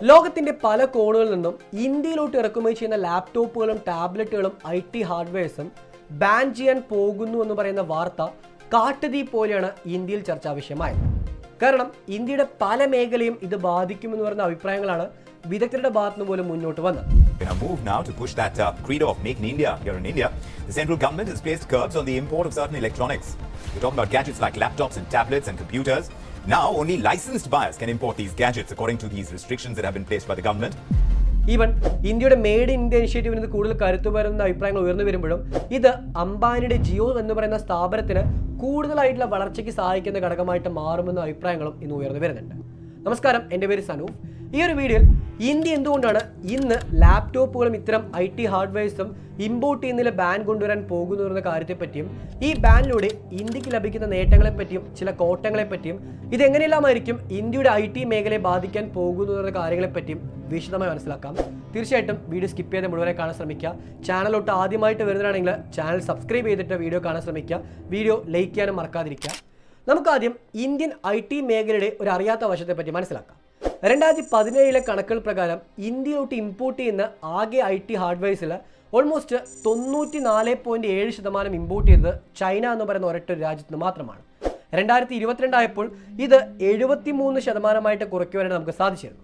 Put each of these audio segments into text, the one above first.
ലോകത്തിന്റെ പല കോണുകളിൽ നിന്നും ഇന്ത്യയിലോട്ട് ഇറക്കുമതി ചെയ്യുന്ന ലാപ്ടോപ്പുകളും ടാബ്ലറ്റുകളും IT ഹാർഡ്വെയർസും ബാൻ ചെയ്യാൻ പോകുന്നു എന്ന് പറയുന്ന വാർത്ത കാട്ടുതീ പോലെയാണ് ഇന്ത്യയിൽ ചർച്ചാ വിഷയമായത്. കാരണം ഇന്ത്യയുടെ പല മേഖലയും ഇത് ബാധിക്കുമെന്ന് പറയുന്ന അഭിപ്രായങ്ങളാണ് വിദഗ്ധരുടെ ഭാഗത്തുനിന്ന് പോലും മുന്നോട്ട് വന്നത്. In a move now to push that credo of Make in India here in India, the central government has placed curbs on the import of certain electronics. We're talking about gadgets like laptops and tablets and computers. Now only licensed buyers can import these gadgets according to these restrictions that have been placed by the government. Even ഇന്ത്യയുടെ made in India ഇനിഷ്യേറ്റീവിന് കൂടുതൽ കരുത്തു വരുന്ന അഭിപ്രായങ്ങൾ ഉയർന്നു വരുമ്പോഴും ഇത് അംബാനിയുടെ ജിയോ എന്ന് പറയുന്ന സ്ഥാപനത്തിന് കൂടുതലായിട്ടുള്ള വളർച്ചയ്ക്ക് സഹായിക്കുന്ന ഘടകമായിട്ട് മാറുമെന്ന അഭിപ്രായങ്ങളും ഇന്ന് ഉയർന്നു വരുന്നുണ്ട്. നമസ്കാരം, എൻ്റെ പേര് സനൂഫ്. ഈ ഒരു വീഡിയോയിൽ ഇന്ത്യ എന്തുകൊണ്ടാണ് ഇന്ന് ലാപ്ടോപ്പുകളും ഇത്തരം IT ഹാർഡ്വെയർസും ഇമ്പോർട്ട് ചെയ്യുന്നതിൽ ബാൻ കൊണ്ടുവരാൻ പോകുന്നു എന്ന കാര്യത്തെപ്പറ്റിയും ഈ ബാനിലൂടെ ഇന്ത്യക്ക് ലഭിക്കുന്ന നേട്ടങ്ങളെപ്പറ്റിയും ചില കോട്ടങ്ങളെപ്പറ്റിയും ഇതെങ്ങനെയെല്ലാമായിരിക്കും ഇന്ത്യയുടെ IT മേഖലയെ ബാധിക്കാൻ പോകുന്നു എന്ന കാര്യങ്ങളെപ്പറ്റിയും വിശദമായി മനസ്സിലാക്കാം. തീർച്ചയായിട്ടും വീഡിയോ സ്കിപ്പ് ചെയ്ത് മുഴുവനെ കാണാൻ ശ്രമിക്കുക. ചാനലോട്ട് ആദ്യമായിട്ട് വരുന്നതാണെങ്കിൽ ചാനൽ സബ്സ്ക്രൈബ് ചെയ്തിട്ട് വീഡിയോ കാണാൻ ശ്രമിക്കുക. വീഡിയോ ലൈക്ക് ചെയ്യാനും മറക്കാതിരിക്കുക. നമുക്കാദ്യം ഇന്ത്യൻ IT മേഖലയുടെ ഒരു അറിയാത്ത വശത്തെപ്പറ്റി മനസ്സിലാക്കാം. 2017 കണക്കുകൾ പ്രകാരം ഇന്ത്യയിലോട്ട് ഇമ്പോർട്ട് ചെയ്യുന്ന ആകെ IT ഹാർഡ്വെയർസിൽ ഓൾമോസ്റ്റ് 94.7% ഇമ്പോർട്ട് ചെയ്തത് ചൈന എന്ന് പറയുന്ന ഒരൊറ്റ രാജ്യത്ത് നിന്ന് മാത്രമാണ്. 2022 ആയപ്പോൾ ഇത് 73% കുറയ്ക്കുവാനായിട്ട് നമുക്ക് സാധിച്ചിരുന്നു.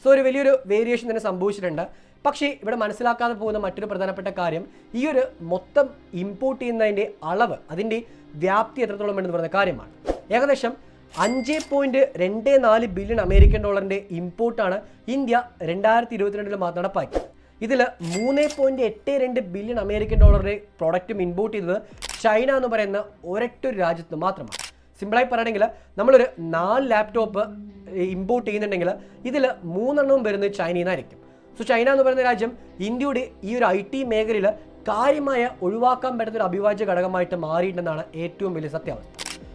സോ ഒരു വലിയൊരു വേരിയേഷൻ തന്നെ സംഭവിച്ചിട്ടുണ്ട്. പക്ഷേ ഇവിടെ മനസ്സിലാക്കാതെ പോകുന്ന മറ്റൊരു പ്രധാനപ്പെട്ട കാര്യം ഈ ഒരു മൊത്തം ഇമ്പോർട്ട് ചെയ്യുന്നതിൻ്റെ അളവ്, അതിൻ്റെ വ്യാപ്തി എത്രത്തോളം ഉണ്ടെന്ന് പറയുന്ന കാര്യമാണ്. ഏകദേശം $5.24 ബില്യൺ അമേരിക്കൻ ഡോളറിൻ്റെ ഇമ്പോർട്ടാണ് ഇന്ത്യ 2022 മാത്രം നടപ്പാക്കിയത്. ഇതിൽ $3.82 ബില്യൺ അമേരിക്കൻ ഡോളറിൻ്റെ പ്രോഡക്റ്റും ഇമ്പോർട്ട് ചെയ്തത് ചൈന എന്ന് പറയുന്ന ഒരൊറ്റ രാജ്യത്ത് മാത്രമാണ്. സിമ്പിളായി പറയുകയാണെങ്കിൽ നമ്മളൊരു 4 ലാപ്ടോപ്പ് ഇമ്പോർട്ട് ചെയ്യുന്നുണ്ടെങ്കിൽ ഇതിൽ 3 വരുന്നത് ചൈനയിൽ നിന്നായിരിക്കും. സോ ചൈന എന്ന് പറയുന്ന രാജ്യം ഇന്ത്യയുടെ ഈ ഒരു IT മേഖലയിൽ കാര്യമായ ഒഴിവാക്കാൻ പറ്റുന്ന ഒരു അവിഭാജ്യ ഘടകമായിട്ട് മാറിയിട്ടുണ്ടെന്നാണ് ഏറ്റവും വലിയ സത്യാവസ്ഥ.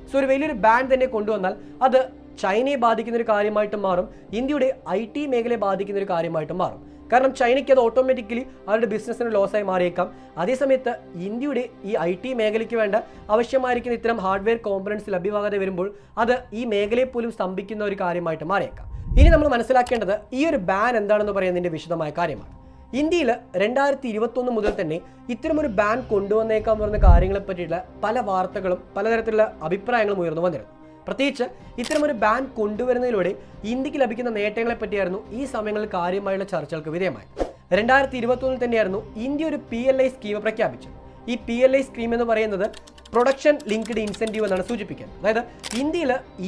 സോ ഒരു വലിയൊരു ബാൻ തന്നെ കൊണ്ടുവന്നാൽ അത് ചൈനയെ ബാധിക്കുന്ന ഒരു കാര്യമായിട്ട് മാറും, ഇന്ത്യയുടെ IT മേഖലയെ ബാധിക്കുന്ന ഒരു കാര്യമായിട്ട് മാറും. കാരണം ചൈനയ്ക്ക് അത് ഓട്ടോമാറ്റിക്കലി അവരുടെ ബിസിനസ്സിന് ലോസായി മാറിയേക്കാം. അതേസമയത്ത് ഇന്ത്യയുടെ ഈ IT മേഖലയ്ക്ക് വേണ്ട ആവശ്യമായിരിക്കുന്ന ഇത്തരം ഹാർഡ്വെയർ കോമ്പണൻസ് ലഭ്യമാകാതെ വരുമ്പോൾ അത് ഈ മേഖലയെ പോലും സ്തംഭിക്കുന്ന ഒരു കാര്യമായിട്ട് മാറിയേക്കാം. ഇനി നമ്മൾ മനസ്സിലാക്കേണ്ടത് ഈ ഒരു ബാൻ എന്താണെന്ന് പറയുന്നതിൻ്റെ വിശദമായ കാര്യമാണ്. ഇന്ത്യയിൽ 2021 മുതൽ തന്നെ ഇത്തരമൊരു ബാൻ കൊണ്ടുവന്നേക്കാൻ പറയുന്ന കാര്യങ്ങളെ പറ്റിയിട്ടുള്ള പല വാർത്തകളും പലതരത്തിലുള്ള അഭിപ്രായങ്ങളും ഉയർന്നു വന്നിരുന്നു. പ്രത്യേകിച്ച് ഇത്തരമൊരു ബാൻ കൊണ്ടുവരുന്നതിലൂടെ ഇന്ത്യക്ക് ലഭിക്കുന്ന നേട്ടങ്ങളെ പറ്റിയായിരുന്നു ഈ സമയങ്ങളിൽ കാര്യമായുള്ള ചർച്ചകൾക്ക് വിധേയമായി. 2021 തന്നെയായിരുന്നു ഇന്ത്യ ഒരു PLI സ്കീം പ്രഖ്യാപിച്ചത്. ഈ PLI സ്കീം എന്ന് പറയുന്നത് പ്രൊഡക്ഷൻ ലിങ്ക്ഡ് ഇൻസെൻറ്റീവ് എന്നാണ് സൂചിപ്പിക്കുന്നത്. അതായത്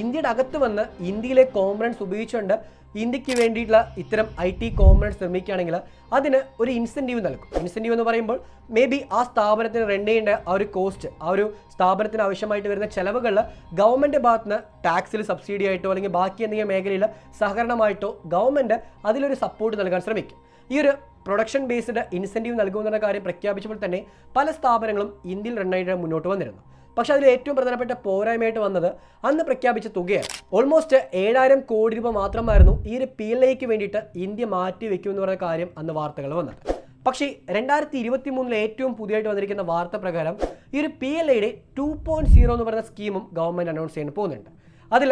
ഇന്ത്യയുടെ അകത്ത് വന്ന് ഇന്ത്യയിലെ കോമ്പണൻസ് ഉപയോഗിച്ചുകൊണ്ട് ഇന്ത്യക്ക് വേണ്ടിയിട്ടുള്ള ഇത്തരം IT കോമ്പണൻസ് നിർമ്മിക്കുകയാണെങ്കിൽ അതിന് ഒരു ഇൻസെൻറ്റീവ് നൽകും. ഇൻസെൻറ്റീവ് എന്ന് പറയുമ്പോൾ മേ ബി ആ സ്ഥാപനത്തിന് റൺ ചെയ്യേണ്ട ആ ഒരു കോസ്റ്റ്, ആ ഒരു സ്ഥാപനത്തിന് ആവശ്യമായിട്ട് വരുന്ന ചിലവുകളിൽ ഗവൺമെൻറ് ഭാഗത്തുനിന്ന് ടാക്സിൽ സബ്സിഡി ആയിട്ടോ അല്ലെങ്കിൽ ബാക്കി എന്തെങ്കിലും മേഖലയിൽ സഹകരണമായിട്ടോ ഗവൺമെൻറ് അതിലൊരു സപ്പോർട്ട് നൽകാൻ ശ്രമിക്കും. ഈ ഒരു പ്രൊഡക്ഷൻ ബേസ്ഡ് ഇൻസെൻറ്റീവ് നൽകുമെന്ന കാര്യം പ്രഖ്യാപിച്ചപ്പോൾ തന്നെ പല സ്ഥാപനങ്ങളും ഇന്ത്യയിൽ റണ്ണായിട്ട് മുന്നോട്ട് വന്നിരുന്നു. പക്ഷേ അതിൽ ഏറ്റവും പ്രധാനപ്പെട്ട പോരായ്മയായിട്ട് വന്നത് അന്ന് പ്രഖ്യാപിച്ച തുകയാണ്. ഓൾമോസ്റ്റ് 7,000 കോടി രൂപ മാത്രമായിരുന്നു ഈ ഒരു PLIക്ക് വേണ്ടിയിട്ട് ഇന്ത്യ മാറ്റി വെക്കുമെന്ന് പറയുന്ന കാര്യം അന്ന് വാർത്തകൾ വന്നത്. പക്ഷേ 2023 ഏറ്റവും പുതിയതായിട്ട് വന്നിരിക്കുന്ന വാർത്ത പ്രകാരം ഈ ഒരു PLIയുടെ 2.0 എന്ന് പറയുന്ന സ്കീമും ഗവൺമെൻറ് അനൗൺസ് ചെയ്യാൻ പോകുന്നുണ്ട്. അതിൽ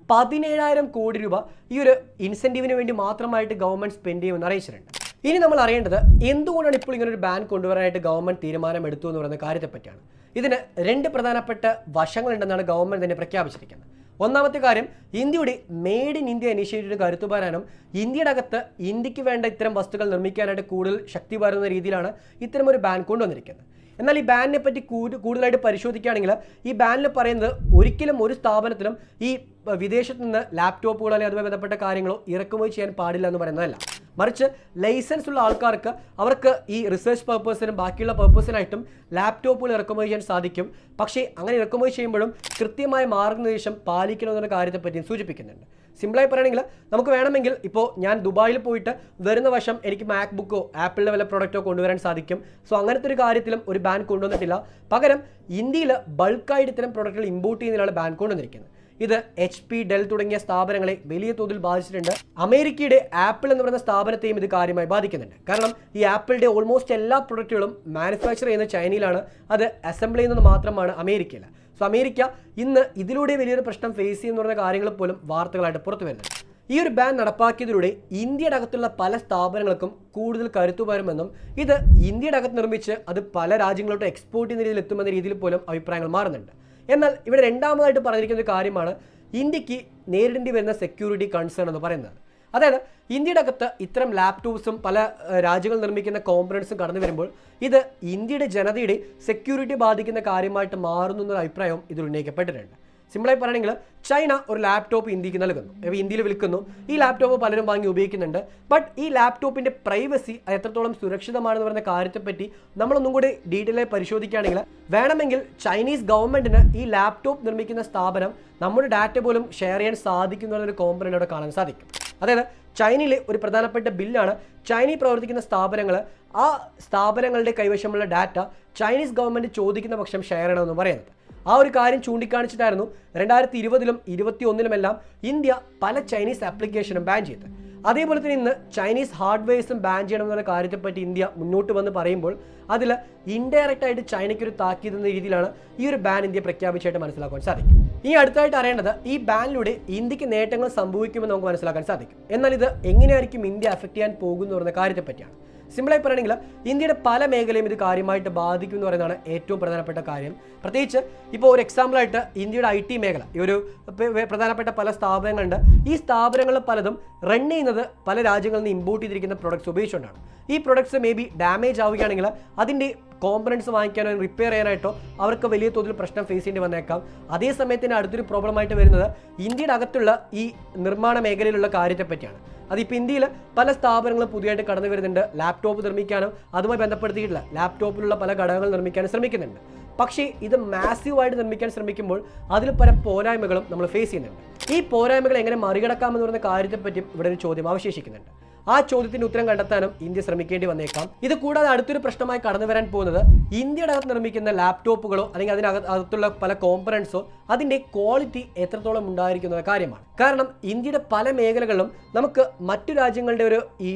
17,000 കോടി രൂപ ഈ ഒരു ഇൻസെൻറ്റീവിന് വേണ്ടി മാത്രമായിട്ട് ഗവൺമെൻറ് സ്പെൻഡ് ചെയ്യുമെന്ന് അറിയിച്ചിട്ടുണ്ട്. ഇനി നമ്മൾ അറിയേണ്ടത് എന്തുകൊണ്ടാണ് ഇപ്പോൾ ഇങ്ങനൊരു ബാൻ കൊണ്ടുവരാനായിട്ട് ഗവൺമെൻറ് തീരുമാനമെടുത്തു എന്ന് പറയുന്ന കാര്യത്തെപ്പറ്റിയാണ്. ഇതിന് 2 പ്രധാനപ്പെട്ട വശങ്ങളുണ്ടെന്നാണ് ഗവൺമെൻറ് തന്നെ പ്രഖ്യാപിച്ചിരിക്കുന്നത്. ഒന്നാമത്തെ കാര്യം, ഇന്ത്യയുടെ മെയ്ഡ് ഇൻ ഇന്ത്യ ഇനിഷ്യേറ്റീവിന് കരുത്തു പകരാനും ഇന്ത്യയുടെ അകത്ത് ഇന്ത്യക്ക് വേണ്ട ഇത്തരം വസ്തുക്കൾ നിർമ്മിക്കാനായിട്ട് കൂടുതൽ ശക്തി പകരുന്ന രീതിയിലാണ് ഇത്തരമൊരു ബാൻ കൊണ്ടുവന്നിരിക്കുന്നത്. എന്നാൽ ഈ ബാനിനെ പറ്റി കൂടുതലായിട്ട് പരിശോധിക്കുകയാണെങ്കിൽ ഈ ബാനിൽ പറയുന്നത് ഒരിക്കലും ഒരു സ്ഥാപനത്തിലും ഈ വിദേശത്ത് നിന്ന് ലാപ്ടോപ്പുകളോ അല്ലെങ്കിൽ അതുമായി ബന്ധപ്പെട്ട കാര്യങ്ങളോ ഇറക്കുമതി ചെയ്യാൻ പാടില്ല എന്ന് പറയുന്നതല്ല. മറിച്ച് ലൈസൻസ് ഉള്ള ആൾക്കാർക്ക് അവർക്ക് ഈ റിസർച്ച് പർപ്പസിനും ബാക്കിയുള്ള പർപ്പസിനായിട്ടും ലാപ്ടോപ്പുകൾ ഇറക്കുമതി ചെയ്യാൻ സാധിക്കും. പക്ഷേ അങ്ങനെ ഇറക്കുമതി ചെയ്യുമ്പോഴും കൃത്യമായ മാർഗ്ഗനിർദ്ദേശം പാലിക്കണമെന്ന കാര്യത്തെപ്പറ്റിയും സൂചിപ്പിക്കുന്നുണ്ട്. സിമ്പിളായി പറയുകയാണെങ്കിൽ നമുക്ക് വേണമെങ്കിൽ ഇപ്പോൾ ഞാൻ ദുബായിൽ പോയിട്ട് വരുന്ന വർഷം എനിക്ക് മാക്ബുക്കോ ആപ്പിളിൻ്റെ വല്ല പ്രൊഡക്റ്റോ കൊണ്ടുവരാൻ സാധിക്കും. സോ അങ്ങനത്തെ ഒരു കാര്യത്തിലും ഒരു ബാൻ കൊണ്ടുവന്നിട്ടില്ല. പകരം ഇന്ത്യയിൽ ബൾക്കായിട്ട് ഇത്തരം പ്രൊഡക്റ്റുകൾ ഇമ്പോർട്ട് ചെയ്യുന്നതിനാണ് ബാൻ കൊണ്ടുവന്നിരിക്കുന്നത്. ഇത് HP, ഡെൽ തുടങ്ങിയ സ്ഥാപനങ്ങളെ വലിയ തോതിൽ ബാധിച്ചിട്ടുണ്ട്. അമേരിക്കയുടെ ആപ്പിൾ എന്ന് പറയുന്ന സ്ഥാപനത്തെയും ഇത് കാര്യമായി ബാധിക്കുന്നുണ്ട്. കാരണം ഈ ആപ്പിളിൻ്റെ ഓൾമോസ്റ്റ് എല്ലാ പ്രൊഡക്റ്റുകളും മാനുഫാക്ചർ ചെയ്യുന്നത് ചൈനയിലാണ്, അത് അസംബിൾ ചെയ്യുന്നത് മാത്രമാണ് അമേരിക്കയിൽ. സോ അമേരിക്ക ഇന്ന് ഇതിലൂടെ വലിയൊരു പ്രശ്നം ഫേസ് ചെയ്യുന്ന പറയുന്ന കാര്യങ്ങൾ പോലും വാർത്തകളായിട്ട് പുറത്തു വരുന്നുണ്ട്. ഈ ഒരു ബാൻ നടപ്പാക്കിയതിലൂടെ ഇന്ത്യയുടെ അകത്തുള്ള പല സ്ഥാപനങ്ങൾക്കും കൂടുതൽ കരുത്തു പകരുമെന്നും ഇത് ഇന്ത്യയുടെ അകത്ത് നിർമ്മിച്ച് അത് പല രാജ്യങ്ങളോട്ട് എക്സ്പോർട്ട് ചെയ്യുന്ന രീതിയിൽ എത്തുമെന്ന രീതിയിൽ പോലും അഭിപ്രായങ്ങൾ മാറുന്നുണ്ട്. എന്നാൽ ഇവിടെ രണ്ടാമതായിട്ട് പറഞ്ഞിരിക്കുന്ന ഒരു കാര്യമാണ് ഇന്ത്യക്ക് നേരിടേണ്ടി വരുന്ന സെക്യൂരിറ്റി കൺസേൺ എന്ന് പറയുന്നത്. അതായത് ഇന്ത്യയുടെ അകത്ത് ഇത്തരം ലാപ്ടോപ്സും പല രാജ്യങ്ങൾ നിർമ്മിക്കുന്ന കോമ്പണൻസും കടന്നു വരുമ്പോൾ ഇത് ഇന്ത്യയുടെ ജനതയുടെ സെക്യൂരിറ്റി ബാധിക്കുന്ന കാര്യമായിട്ട് മാറുന്നു എന്നൊരു അഭിപ്രായവും ഇതിൽ ഉന്നയിക്കപ്പെട്ടിട്ടുണ്ട്. സിമ്പിളായി പറയുകയാണെങ്കിൽ ചൈന ഒരു ലാപ്ടോപ്പ് ഇന്ത്യക്ക് നൽകുന്നു, ഇന്ത്യയിൽ വിൽക്കുന്നു. ഈ ലാപ്ടോപ്പ് പലരും വാങ്ങി ഉപയോഗിക്കുന്നുണ്ട്. ബട്ട് ഈ ലാപ്ടോപ്പിൻ്റെ പ്രൈവസി എത്രത്തോളം സുരക്ഷിതമാണെന്ന് പറയുന്ന കാര്യത്തെപ്പറ്റി നമ്മളൊന്നും കൂടി ഡീറ്റെയിൽ ആയി പരിശോധിക്കുകയാണെങ്കിൽ വേണമെങ്കിൽ ചൈനീസ് ഗവൺമെൻറ്റിന് ഈ ലാപ്ടോപ്പ് നിർമ്മിക്കുന്ന സ്ഥാപനം നമ്മുടെ ഡാറ്റ പോലും ഷെയർ ചെയ്യാൻ സാധിക്കുന്ന ഒരു കോമ്പണൻ്റ് അവിടെ കാണാൻ സാധിക്കും. അതായത് ചൈനയിലെ ഒരു പ്രധാനപ്പെട്ട ബില്ലാണ് ചൈനയിൽ പ്രവർത്തിക്കുന്ന സ്ഥാപനങ്ങൾ ആ സ്ഥാപനങ്ങളുടെ കൈവശമുള്ള ഡാറ്റ ചൈനീസ് ഗവൺമെൻറ് ചോദിക്കുന്ന പക്ഷം ഷെയർ ചെയ്യണമെന്ന് പറയുന്നത്. ആ ഒരു കാര്യം ചൂണ്ടിക്കാണിച്ചിട്ടായിരുന്നു 2020-ലും 2021-ലുമെല്ലാം ഇന്ത്യ പല ചൈനീസ് ആപ്ലിക്കേഷനും ബാൻ ചെയ്തത്. അതേപോലെ തന്നെ ഇന്ന് ചൈനീസ് ഹാർഡ്വെയർസും ബാൻ ചെയ്യണമെന്നുള്ള കാര്യത്തെപ്പറ്റി ഇന്ത്യ മുന്നോട്ട് വന്ന് പറയുമ്പോൾ അതിൽ ഇൻഡയറക്റ്റ് ആയിട്ട് ചൈനയ്ക്കൊരു താക്കീത് എന്ന രീതിയിലാണ് ഈ ഒരു ബാൻ ഇന്ത്യ പ്രഖ്യാപിച്ചായിട്ട് മനസ്സിലാക്കാൻ സാധിക്കും. ഇനി അടുത്തായിട്ട് അറിയേണ്ടത് ഈ ബാനിലൂടെ ഇന്ത്യക്ക് നേട്ടങ്ങൾ സംഭവിക്കുമെന്ന് നമുക്ക് മനസ്സിലാക്കാൻ സാധിക്കും. എന്നാൽ ഇത് എങ്ങനെയായിരിക്കും ഇന്ത്യ അഫക്റ്റ് ചെയ്യാൻ പോകുന്നു പറയുന്ന കാര്യത്തെപ്പറ്റിയാണ്. സിമ്പിളായി പറയുകയാണെങ്കിൽ ഇന്ത്യയുടെ പല മേഖലയും ഇത് കാര്യമായിട്ട് ബാധിക്കും എന്ന് പറയുന്നതാണ് ഏറ്റവും പ്രധാനപ്പെട്ട കാര്യം. പ്രത്യേകിച്ച് ഇപ്പോൾ ഒരു എക്സാമ്പിളായിട്ട് ഇന്ത്യയുടെ IT മേഖല, ഈ ഒരു പ്രധാനപ്പെട്ട പല സ്ഥാപനങ്ങളുണ്ട്. ഈ സ്ഥാപനങ്ങൾ പലതും റൺ ചെയ്യുന്നത് പല രാജ്യങ്ങളിൽ നിന്ന് ഇമ്പോർട്ട് ചെയ്തിരിക്കുന്ന പ്രൊഡക്ട്സ് ഉപയോഗിച്ചുകൊണ്ടാണ്. ഈ പ്രൊഡക്ട്സ് മേ ബി ഡാമേജ് ആവുകയാണെങ്കിൽ അതിൻ്റെ കോമ്പണൻസ് വാങ്ങിക്കാനോ റിപ്പയർ ചെയ്യാനായിട്ടോ അവർക്ക് വലിയ തോതിൽ പ്രശ്നം ഫേസ് ചെയ്യേണ്ടി വന്നേക്കാം. അതേസമയത്തിന് അടുത്തൊരു പ്രോബ്ലമായിട്ട് വരുന്നത് ഇന്ത്യയുടെ അകത്തുള്ള ഈ നിർമ്മാണ മേഖലയിലുള്ള കാര്യത്തെപ്പറ്റിയാണ്. അതിപ്പോൾ ഇന്ത്യയിൽ പല സ്ഥാപനങ്ങളും പുതിയതായിട്ട് കടന്നു വരുന്നുണ്ട്. ലാപ്ടോപ്പ് നിർമ്മിക്കാനും അതുമായി ബന്ധപ്പെടുത്തിയിട്ടുള്ള ലാപ്ടോപ്പിലുള്ള പല ഘടകങ്ങൾ നിർമ്മിക്കാനും ശ്രമിക്കുന്നുണ്ട്. പക്ഷേ ഇത് മാസീവായിട്ട് നിർമ്മിക്കാൻ ശ്രമിക്കുമ്പോൾ അതിൽ പല പോരായ്മകളും നമ്മൾ ഫേസ് ചെയ്യുന്നുണ്ട്. ഈ പോരായ്മകൾ എങ്ങനെ മറികടക്കാമെന്ന് പറയുന്ന കാര്യത്തെപ്പറ്റിയും ഇവിടെ ഒരു ചോദ്യം അവശേഷിക്കുന്നുണ്ട്. ആ ചോദ്യത്തിന്റെ ഉത്തരം കണ്ടെത്താനും ഇന്ത്യ ശ്രമിക്കേണ്ടി വന്നേക്കാം. ഇത് കൂടാതെ അടുത്തൊരു പ്രശ്നമായി കടന്നു വരാൻ പോകുന്നത് ഇന്ത്യയുടെ അകത്ത് നിർമ്മിക്കുന്ന ലാപ്ടോപ്പുകളോ അല്ലെങ്കിൽ അതിനകത്തുള്ള പല കോമ്പണൻസോ അതിന്റെ ക്വാളിറ്റി എത്രത്തോളം ഉണ്ടായിരിക്കുന്ന കാര്യമാണ്. കാരണം ഇന്ത്യയുടെ പല മേഖലകളിലും നമുക്ക് മറ്റു രാജ്യങ്ങളുടെ ഒരു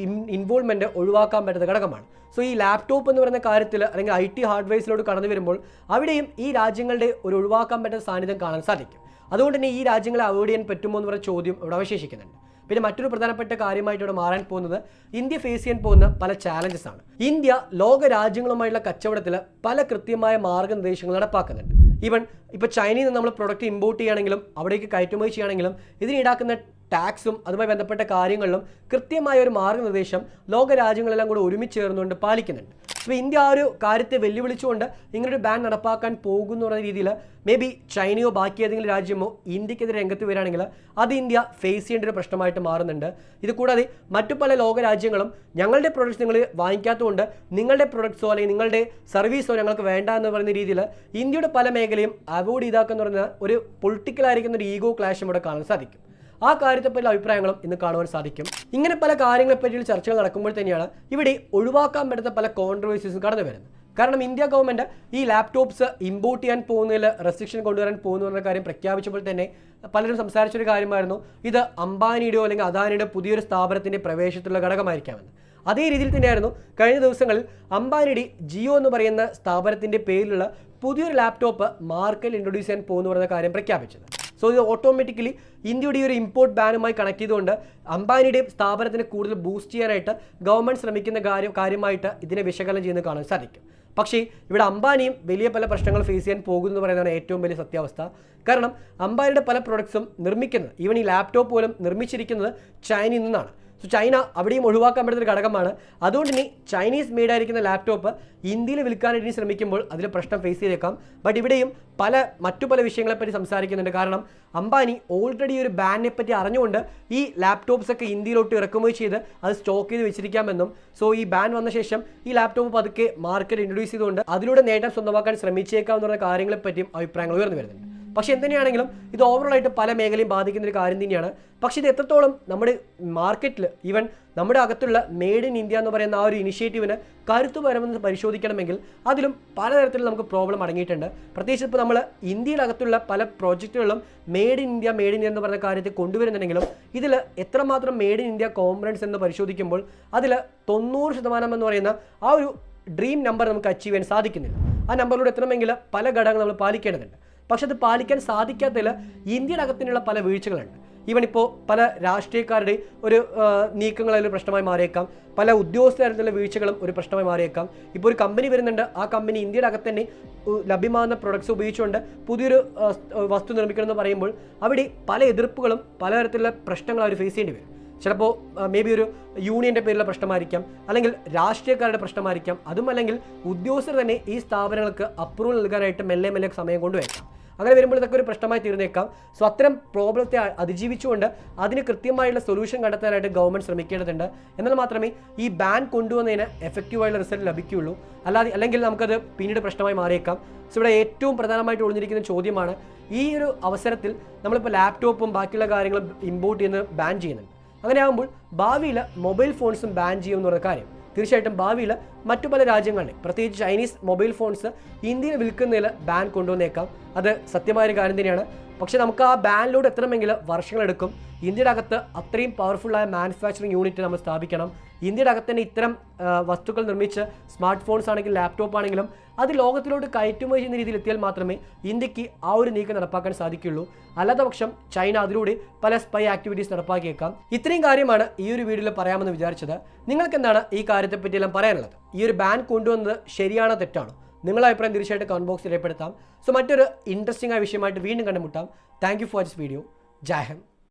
ഇൻവോൾവ്മെന്റ് ഒഴിവാക്കാൻ പറ്റുന്ന ഘടകമാണ്. സോ ഈ ലാപ്ടോപ്പ് എന്ന് പറയുന്ന കാര്യത്തിൽ അല്ലെങ്കിൽ IT ഹാർഡ്വെയർസിലോട്ട് കടന്നു വരുമ്പോൾ അവിടെയും ഈ രാജ്യങ്ങളുടെ ഒരു ഒഴിവാക്കാൻ പറ്റുന്ന സാന്നിധ്യം കാണാൻ സാധിക്കും. അതുകൊണ്ട് തന്നെ ഈ രാജ്യങ്ങളെ അവോയ്ഡ് ചെയ്യാൻ പറ്റുമോ എന്ന് പറയുന്ന ചോദ്യം ഇവിടെ അവശേഷിക്കുന്നുണ്ട്. പിന്നെ മറ്റൊരു പ്രധാനപ്പെട്ട കാര്യമായിട്ട് ഇവിടെ മാറാൻ പോകുന്നത് ഇന്ത്യ ഫേസ് ചെയ്യാൻ പോകുന്ന പല ചാലഞ്ചസ് ആണ്. ഇന്ത്യ ലോക രാജ്യങ്ങളുമായുള്ള കച്ചവടത്തിൽ പല കൃത്യമായ മാർഗ്ഗനിർദ്ദേശങ്ങൾ നടപ്പാക്കുന്നുണ്ട്. ഈവൻ ഇപ്പോൾ ചൈനയിൽ നിന്ന് നമ്മൾ പ്രൊഡക്റ്റ് ഇമ്പോർട്ട് ചെയ്യുകയാണെങ്കിലും അവിടേക്ക് കയറ്റുമതി ചെയ്യുകയാണെങ്കിലും ഇതിന് ഈടാക്കുന്ന ടാക്സും അതുമായി ബന്ധപ്പെട്ട കാര്യങ്ങളിലും കൃത്യമായ ഒരു മാർഗ്ഗനിർദ്ദേശം ലോക രാജ്യങ്ങളെല്ലാം കൂടെ ഒരുമിച്ച് ചേർന്നുകൊണ്ട് പാലിക്കുന്നുണ്ട്. അപ്പോൾ ഇന്ത്യ ആ ഒരു കാര്യത്തെ വെല്ലുവിളിച്ചുകൊണ്ട് ഇങ്ങനൊരു ബാൻ നടപ്പാക്കാൻ പോകുന്നു എന്ന രീതിയിൽ മേ ബി ചൈനയോ ബാക്കി ഏതെങ്കിലും രാജ്യമോ ഇന്ത്യക്കെതിരെ രംഗത്ത് വരികയാണെങ്കിൽ അത് ഇന്ത്യ ഫേസ് ചെയ്യേണ്ട ഒരു പ്രശ്നമായിട്ട് മാറുന്നുണ്ട്. ഇത് കൂടാതെ മറ്റു പല ലോക രാജ്യങ്ങളും ഞങ്ങളുടെ പ്രൊഡക്ട്സ് നിങ്ങൾ വാങ്ങിക്കാത്തതുകൊണ്ട് നിങ്ങളുടെ പ്രൊഡക്ട്സോ അല്ലെങ്കിൽ നിങ്ങളുടെ സർവീസോ ഞങ്ങൾക്ക് വേണ്ട എന്ന് പറയുന്ന രീതിയിൽ ഇന്ത്യയുടെ പല മേഖലയും അവോയ്ഡ് ചെയ്താക്കെന്ന് പറയുന്ന ഒരു പൊളിറ്റിക്കലായിരിക്കുന്ന ഒരു ഈഗോ ക്ലാഷും ഇവിടെ കാണാൻ സാധിക്കും. ആ കാര്യത്തെപ്പറ്റി അഭിപ്രായങ്ങളും ഇന്ന് കാണുവാൻ സാധിക്കും. ഇങ്ങനെ പല കാര്യങ്ങളെപ്പറ്റിയുള്ള ചർച്ചകൾ നടക്കുമ്പോൾ തന്നെയാണ് ഇവിടെ ഒഴിവാക്കാൻ പറ്റുന്ന പല കോൺട്രവേഴ്സീസും കടന്നു വരുന്നത്. കാരണം ഇന്ത്യ ഗവൺമെൻറ് ഈ ലാപ്ടോപ്സ് ഇമ്പോർട്ട് ചെയ്യാൻ പോകുന്നതിൽ റെസ്ട്രിക്ഷൻ കൊണ്ടുവരാൻ പോകുന്നു എന്ന കാര്യം പ്രഖ്യാപിച്ചപ്പോൾ തന്നെ പലരും സംസാരിച്ചൊരു കാര്യമായിരുന്നു ഇത് അംബാനിയുടെയോ അല്ലെങ്കിൽ അദാനിയുടെ പുതിയൊരു സ്ഥാപനത്തിൻ്റെ പ്രവേശനത്തിലുള്ള ഘടകമായിരിക്കാമെന്ന്. അതേ രീതിയിൽ തന്നെയായിരുന്നു കഴിഞ്ഞ ദിവസങ്ങളിൽ അംബാനിയുടെ ജിയോ എന്ന് പറയുന്ന സ്ഥാപനത്തിൻ്റെ പേരിലുള്ള പുതിയൊരു ലാപ്ടോപ്പ് മാർക്കറ്റിൽ ഇൻട്രൊഡ്യൂസ് ചെയ്യാൻ പോകുന്നു പറയുന്ന കാര്യം പ്രഖ്യാപിച്ചത്. സോ ഇത് ഓട്ടോമാറ്റിക്കലി ഇന്ത്യയുടെ ഈ ഒരു ഇമ്പോർട്ട് ബാനുമായി കണക്ട് ചെയ്തുകൊണ്ട് അംബാനിയുടെ സ്ഥാപനത്തിന് കൂടുതൽ ബൂസ്റ്റ് ചെയ്യാനായിട്ട് ഗവൺമെൻറ് ശ്രമിക്കുന്ന കാര്യമായിട്ട് ഇതിനെ വിശകലനം ചെയ്യുന്നത് കാണാൻ സാധിക്കും. പക്ഷേ ഇവിടെ അംബാനിയും വലിയ പല പ്രശ്നങ്ങൾ ഫേസ് ചെയ്യാൻ പോകുന്നു എന്ന് പറയുന്നതാണ് ഏറ്റവും വലിയ സത്യാവസ്ഥ. കാരണം അംബാനിയുടെ പല പ്രൊഡക്ട്സും നിർമ്മിക്കുന്നത് ഈവൻ ഈ ലാപ്ടോപ്പ് പോലും നിർമ്മിച്ചിരിക്കുന്നത് ചൈനയിൽ നിന്നാണ്. സോ ചൈന അവിടെയും ഒഴിവാക്കാൻ പറ്റുന്ന ഒരു ഘടകമാണ്. അതുകൊണ്ട് ഇനി ചൈനീസ് മെയ്ഡ് ആയിരിക്കുന്ന ലാപ്ടോപ്പ് ഇന്ത്യയിൽ വിൽക്കാനായിട്ട് ശ്രമിക്കുമ്പോൾ അതിൽ പ്രശ്നം ഫേസ് ചെയ്തേക്കാം. ബട്ട് ഇവിടെയും മറ്റു പല വിഷയങ്ങളെപ്പറ്റി സംസാരിക്കുന്നുണ്ട്. കാരണം അംബാനി ഓൾറെഡി ഒരു ബാനിനെ പറ്റി അറിഞ്ഞുകൊണ്ട് ഈ ലാപ്ടോപ്സ് ഒക്കെ ഇന്ത്യയിലോട്ട് ഇറക്കുമതി ചെയ്ത് അത് സ്റ്റോക്ക് ചെയ്ത് വെച്ചിരിക്കാമെന്നും സോ ഈ ബാൻ വന്ന ശേഷം ഈ ലാപ്ടോപ്പ് പതുക്കെ മാർക്കറ്റ് ഇൻട്രൊഡ്യൂസ് ചെയ്തുകൊണ്ട് അതിലൂടെ നേട്ടം സ്വന്തമാക്കാൻ ശ്രമിച്ചേക്കാവുന്ന കാര്യങ്ങളെപ്പറ്റിയും അഭിപ്രായങ്ങൾ ഉയർന്നു വരുന്നുണ്ട്. പക്ഷെ എന്തുതന്നെയാണെങ്കിലും ഇത് ഓവറോളായിട്ട് പല മേഖലയും ബാധിക്കുന്ന ഒരു കാര്യം തന്നെയാണ്. പക്ഷേ ഇത് എത്രത്തോളം നമ്മുടെ മാർക്കറ്റിൽ ഈവൻ നമ്മുടെ അകത്തുള്ള മെയ്ഡ് ഇൻ ഇന്ത്യ എന്ന് പറയുന്ന ആ ഒരു ഇനിഷ്യേറ്റീവിന് കരുത്തു വരുമെന്ന് പരിശോധിക്കണമെങ്കിൽ അതിലും പലതരത്തിലും നമുക്ക് പ്രോബ്ലം അടങ്ങിയിട്ടുണ്ട്. പ്രത്യേകിച്ച് ഇപ്പോൾ നമ്മൾ ഇന്ത്യയുടെ അകത്തുള്ള പല പ്രോജക്റ്റുകളും മെയ്ഡ് ഇൻ ഇന്ത്യ എന്ന് പറയുന്ന കാര്യത്തെ കൊണ്ടുവരുന്നുണ്ടെങ്കിലും ഇതിൽ എത്രമാത്രം മെയ്ഡ് ഇൻ ഇന്ത്യ കോമ്പണൻസ് എന്ന് പരിശോധിക്കുമ്പോൾ അതിൽ 90% എന്ന് പറയുന്ന ആ ഒരു ഡ്രീം നമ്പർ നമുക്ക് അച്ചീവ് ചെയ്യാൻ സാധിക്കുന്നില്ല. ആ നമ്പറിലൂടെ എത്തണമെങ്കിൽ പല ഘടകങ്ങൾ നമ്മൾ പാലിക്കേണ്ടതുണ്ട്. പക്ഷെ അത് പാലിക്കാൻ സാധിക്കാത്തതിൽ ഇന്ത്യയുടെ അകത്തിനുള്ള പല വീഴ്ചകളുണ്ട്. ഈവൻ ഇപ്പോൾ പല രാഷ്ട്രീയക്കാരുടെ ഒരു നീക്കങ്ങളൊരു പ്രശ്നമായി മാറിയേക്കാം, പല ഉദ്യോഗസ്ഥ തരത്തിലുള്ള വീഴ്ചകളും ഒരു പ്രശ്നമായി മാറിയേക്കാം. ഇപ്പോൾ ഒരു കമ്പനി വരുന്നുണ്ട്, ആ കമ്പനി ഇന്ത്യയുടെ അകത്ത് തന്നെ ലഭ്യമാകുന്ന പ്രൊഡക്ട്സ് ഉപയോഗിച്ചുകൊണ്ട് പുതിയൊരു വസ്തു നിർമ്മിക്കണമെന്ന് പറയുമ്പോൾ അവിടെ പല എതിർപ്പുകളും പലതരത്തിലുള്ള പ്രശ്നങ്ങൾ അവർ ഫേസ് ചെയ്യേണ്ടി വരും. ചിലപ്പോൾ മേ ബി ഒരു യൂണിയൻ്റെ പേരിലുള്ള പ്രശ്നമായിരിക്കാം, അല്ലെങ്കിൽ രാഷ്ട്രീയക്കാരുടെ പ്രശ്നമായിരിക്കാം, അതും അല്ലെങ്കിൽ ഉദ്യോഗസ്ഥർ തന്നെ ഈ സ്ഥാപനങ്ങൾക്ക് അപ്രൂവൽ നൽകാനായിട്ട് മെല്ലെ സമയം കൊണ്ടുവരാം. അങ്ങനെ വരുമ്പോൾ ഇതൊക്കെ ഒരു പ്രശ്നമായി തീർന്നേക്കാം. സോ അത്തരം പ്രോബ്ലത്തെ അതിജീവിച്ചുകൊണ്ട് അതിന് കൃത്യമായുള്ള സൊല്യൂഷൻ കണ്ടെത്താനായിട്ട് ഗവൺമെൻറ് ശ്രമിക്കേണ്ടതുണ്ട്. എന്നാൽ മാത്രമേ ഈ ബാൻ കൊണ്ടുവന്നതിന് എഫക്റ്റീവായുള്ള റിസൾട്ട് ലഭിക്കുകയുള്ളൂ. അല്ലെങ്കിൽ നമുക്കത് പിന്നീട് പ്രശ്നമായി മാറിയേക്കാം. സോ ഇവിടെ ഏറ്റവും പ്രധാനമായിട്ട് ഒളിഞ്ഞിരിക്കുന്ന ചോദ്യമാണ്, ഈ ഒരു അവസരത്തിൽ നമ്മളിപ്പോൾ ലാപ്ടോപ്പും ബാക്കിയുള്ള കാര്യങ്ങളും ഇമ്പോർട്ട് ചെയ്യുന്നത് ബാൻ ചെയ്യുന്നുണ്ട്. അങ്ങനെ ആകുമ്പോൾ ഭാവിയിൽ മൊബൈൽ ഫോൺസും ബാൻ ചെയ്യുമെന്നുള്ള കാര്യം തീർച്ചയായിട്ടും ഭാവിയിൽ മറ്റു പല രാജ്യങ്ങളിൽ പ്രത്യേകിച്ച് ചൈനീസ് മൊബൈൽ ഫോൺസ് ഇന്ത്യയിൽ വിൽക്കുന്നതിൽ ബാൻ കൊണ്ടുവന്നേക്കാം. അത് സത്യമായൊരു കാര്യം തന്നെയാണ്. പക്ഷേ നമുക്ക് ആ ബാനിലൂടെ എത്തണമെങ്കിൽ വർഷങ്ങളെടുക്കും. ഇന്ത്യയുടെ അകത്ത് അത്രയും പവർഫുള്ളായ മാനുഫാക്ചറിങ് യൂണിറ്റ് നമ്മൾ സ്ഥാപിക്കണം. ഇന്ത്യയുടെ അകത്ത് തന്നെ ഇത്തരം വസ്തുക്കൾ നിർമ്മിച്ച് സ്മാർട്ട് ഫോൺസ് ആണെങ്കിലും ലാപ്ടോപ്പ് ആണെങ്കിലും അത് ലോകത്തിലോട്ട് കയറ്റുമതി ചെയ്യുന്ന രീതിയിൽ എത്തിയാൽ മാത്രമേ ഇന്ത്യക്ക് ആ ഒരു നീക്കം നടപ്പാക്കാൻ സാധിക്കുകയുള്ളൂ. അല്ലാത്ത പക്ഷം ചൈന അതിലൂടെ പല സ്പൈ ആക്ടിവിറ്റീസ് നടപ്പാക്കിയേക്കാം. ഇത്രയും കാര്യമാണ് ഈ ഒരു വീഡിയോയിൽ പറയാമെന്ന് വിചാരിച്ചത്. നിങ്ങൾക്ക് എന്താണ് ഈ കാര്യത്തെപ്പറ്റിയെല്ലാം പറയാനുള്ളത്? ഈ ഒരു ബാൻ കൊണ്ടുവന്നത് ശരിയാണോ തെറ്റാണോ? നിങ്ങളുടെ അഭിപ്രായം തീർച്ചയായിട്ടും കമന്റ് ബോക്സിൽ രേഖപ്പെടുത്താം. സോ മറ്റൊരു ഇൻട്രസ്റ്റിംഗ് ആയ വിഷയമായിട്ട് വീണ്ടും കണ്ടുമുട്ടാം. Thank you for this video. ജയ് ഹിന്ദ്.